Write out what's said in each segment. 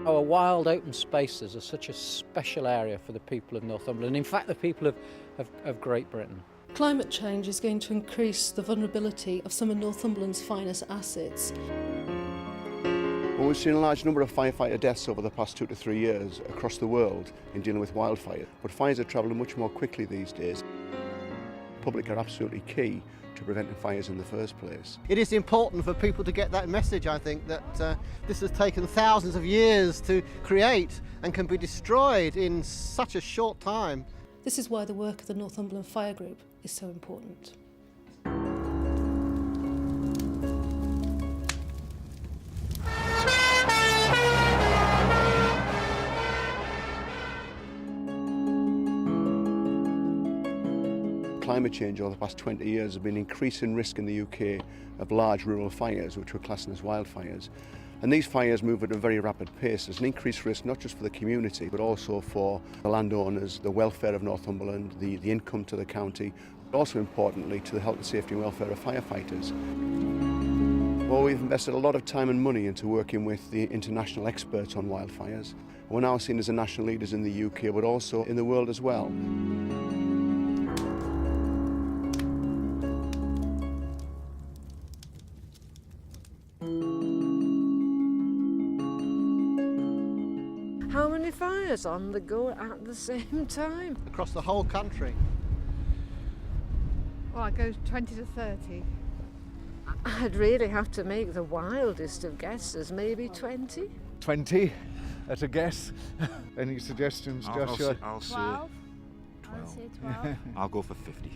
Our wild open spaces are such a special area for the people of Northumberland, in fact the people of Great Britain. Climate change is going to increase the vulnerability of some of Northumberland's finest assets. Well, we've seen a large number of firefighter deaths over the past 2 to 3 years across the world in dealing with wildfire, but fires are travelling much more quickly these days. The public are absolutely key to preventing fires in the first place. It is important for people to get that message, I think, that this has taken thousands of years to create and can be destroyed in such a short time. This is why the work of the Northumberland Fire Group is so important. Climate change over the past 20 years has been increasing risk in the UK of large rural fires, which we're classing as wildfires. And these fires move at a very rapid pace. There's an increased risk not just for the community, but also for the landowners, the welfare of Northumberland, the income to the county, but also importantly to the health and safety and welfare of firefighters. Well, we've invested a lot of time and money into working with the international experts on wildfires. We're now seen as the national leaders in the UK, but also in the world as well. How many fires on the go at the same time? Across the whole country. Well, it goes 20 to 30. I'd really have to make the wildest of guesses, maybe 20? 20 at a guess. Any suggestions, Joshua? I'll say 12. 12. I'll say 12. I'll go for 50.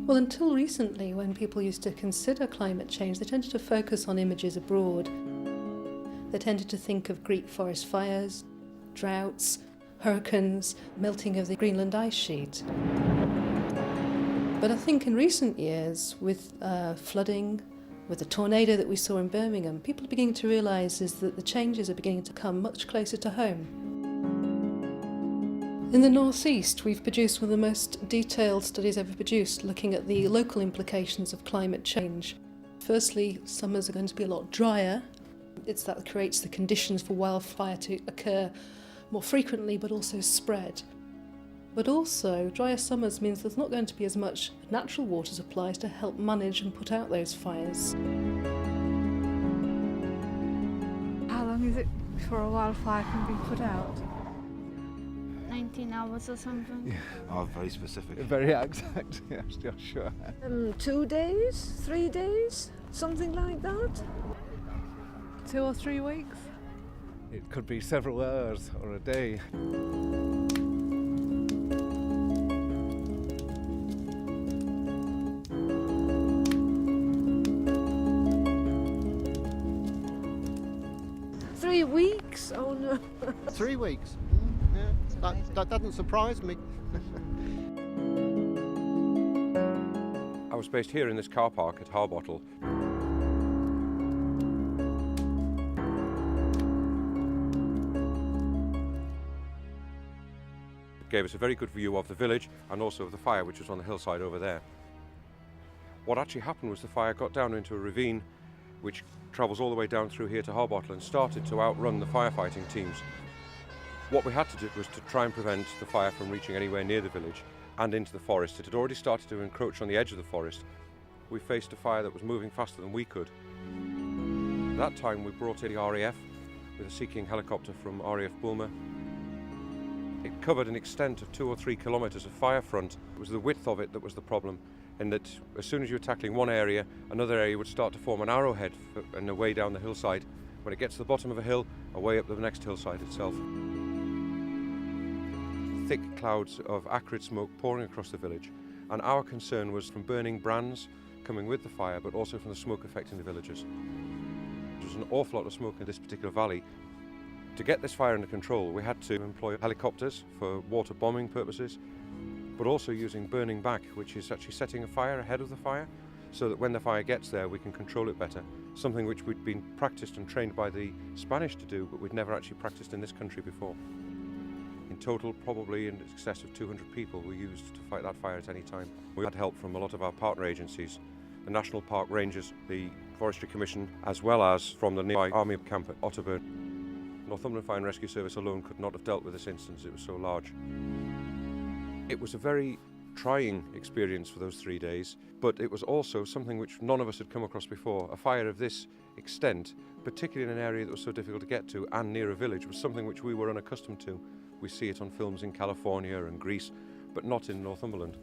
Well, until recently, when people used to consider climate change, they tended to focus on images abroad. They tended to think of Greek forest fires, droughts, hurricanes, melting of the Greenland ice sheet. But I think in recent years, with flooding, with the tornado that we saw in Birmingham, people are beginning to realise is that the changes are beginning to come much closer to home. In the North East, we've produced one of the most detailed studies ever produced, looking at the local implications of climate change. Firstly, summers are going to be a lot drier. It's that creates the conditions for wildfire to occur more frequently, but also spread. But also, drier summers means there's not going to be as much natural water supplies to help manage and put out those fires. How long is it before a wildfire can be put out? 19 hours or something. Yeah. Oh, very specific. Very exact, yes, Joshua. 2 days, 3 days, something like that? 2 or 3 weeks? It could be several hours or a day. Three weeks? Oh no. 3 weeks. Yeah, that doesn't surprise me. I was based here in this car park at Harbottle. It gave us a very good view of the village and also of the fire, which was on the hillside over there. What actually happened was the fire got down into a ravine which travels all the way down through here to Harbottle and started to outrun the firefighting teams. What we had to do was to try and prevent the fire from reaching anywhere near the village and into the forest. It had already started to encroach on the edge of the forest. We faced a fire that was moving faster than we could. At that time we brought in the RAF with a Sea King helicopter from RAF Bulmer. It covered an extent of 2 or 3 kilometres of fire front. It was the width of it that was the problem, in that as soon as you were tackling one area, another area would start to form an arrowhead and away down the hillside. When it gets to the bottom of a hill, away up the next hillside itself. Thick clouds of acrid smoke pouring across the village, and our concern was from burning brands coming with the fire, but also from the smoke affecting the villagers. There was an awful lot of smoke in this particular valley. To get this fire under control, we had to employ helicopters for water bombing purposes, but also using burning back, which is actually setting a fire ahead of the fire, so that when the fire gets there we can control it better. Something which we'd been practiced and trained by the Spanish to do, but we'd never actually practiced in this country before. In total, probably in excess of 200 people were used to fight that fire at any time. We had help from a lot of our partner agencies, the National Park Rangers, the Forestry Commission, as well as from the nearby Army camp at Otterburn. Northumberland Fire and Rescue Service alone could not have dealt with this instance, it was so large. It was a very trying experience for those 3 days, but it was also something which none of us had come across before. A fire of this extent, particularly in an area that was so difficult to get to and near a village, was something which we were unaccustomed to. We see it on films in California and Greece, but not in Northumberland.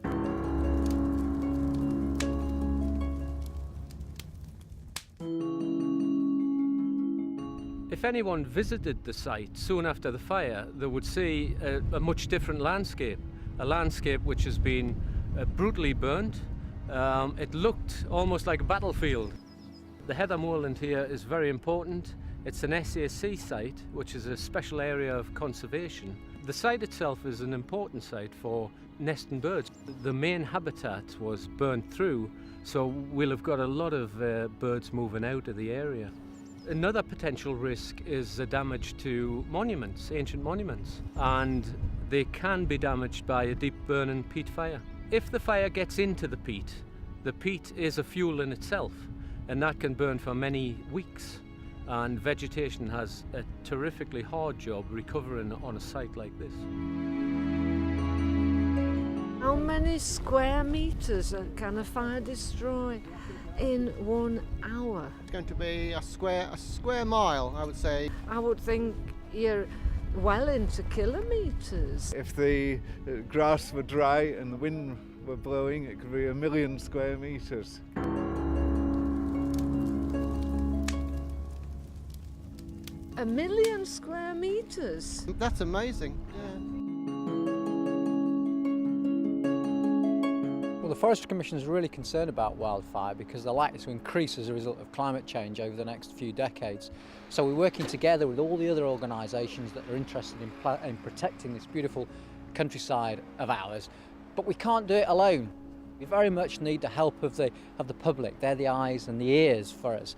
If anyone visited the site soon after the fire, they would see a much different landscape, a landscape which has been brutally burnt. It looked almost like a battlefield. The heather moorland here is very important. It's an SAC site, which is a special area of conservation. The site itself is an important site for nesting birds. The main habitat was burnt through, so we'll have got a lot of birds moving out of the area. Another potential risk is the damage to monuments, ancient monuments, and they can be damaged by a deep burning peat fire. If the fire gets into the peat is a fuel in itself, and that can burn for many weeks. And vegetation has a terrifically hard job recovering on a site like this. How many square metres can a fire destroy in 1 hour? It's going to be a square mile, I would say. I would think you're well into kilometres. If the grass were dry and the wind were blowing, it could be 1 million square metres. A 1 million square metres? That's amazing, yeah. Well, the Forestry Commission is really concerned about wildfire because they're likely to increase as a result of climate change over the next few decades. So we're working together with all the other organisations that are interested in protecting this beautiful countryside of ours, but we can't do it alone. We very much need the help of the public. They're the eyes and the ears for us.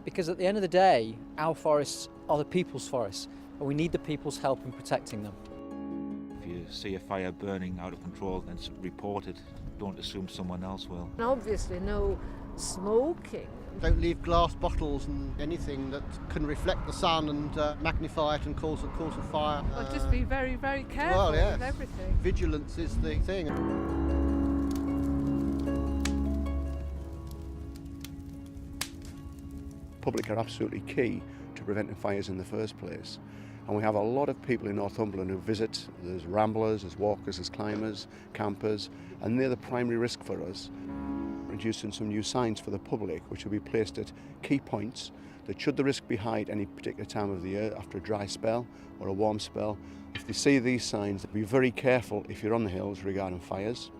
Because at the end of the day, our forests are the people's forests, and we need the people's help in protecting them. If you see a fire burning out of control, then report it. Don't assume someone else will. And obviously no smoking. Don't leave glass bottles and anything that can reflect the sun and magnify it and cause a fire. Well, just be very, very careful yes. with everything. Vigilance is the thing. Public are absolutely key to preventing fires in the first place. And we have a lot of people in Northumberland who visit. There's ramblers, there's walkers, there's climbers, campers, and they're the primary risk for us. Introducing some new signs for the public, which will be placed at key points that should the risk be high at any particular time of the year, after a dry spell or a warm spell, if they see these signs, be very careful if you're on the hills regarding fires,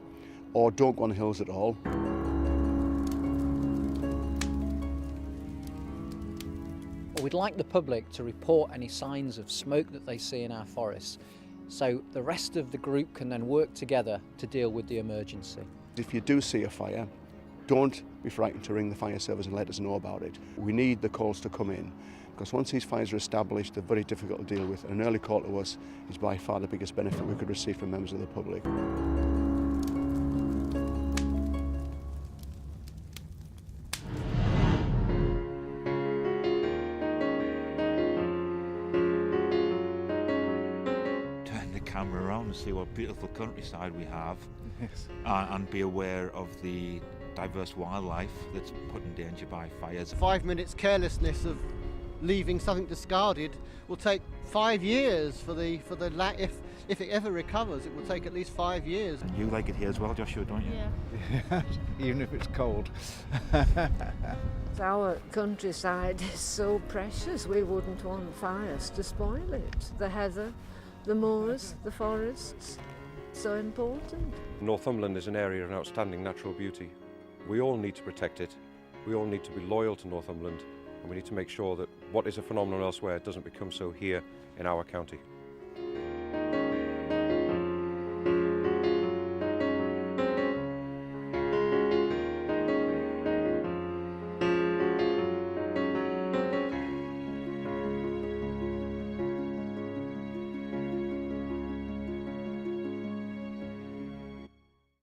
or don't go on the hills at all. We'd like the public to report any signs of smoke that they see in our forests, so the rest of the group can then work together to deal with the emergency. If you do see a fire, don't be frightened to ring the fire service and let us know about it. We need the calls to come in, because once these fires are established, they're very difficult to deal with, and an early call to us is by far the biggest benefit we could receive from members of the public. Camera around and see what beautiful countryside we have. Yes. And be aware of the diverse wildlife that's put in danger by fires. 5 minutes carelessness of leaving something discarded will take 5 years if it ever recovers. It will take at least 5 years. And you like it here as well, Joshua, don't you? Yeah. Even if it's cold. Our countryside is so precious, we wouldn't want fires to spoil it. The heather, the moors, the forests, so important. Northumberland is an area of outstanding natural beauty. We all need to protect it. We all need to be loyal to Northumberland, and we need to make sure that what is a phenomenon elsewhere doesn't become so here in our county.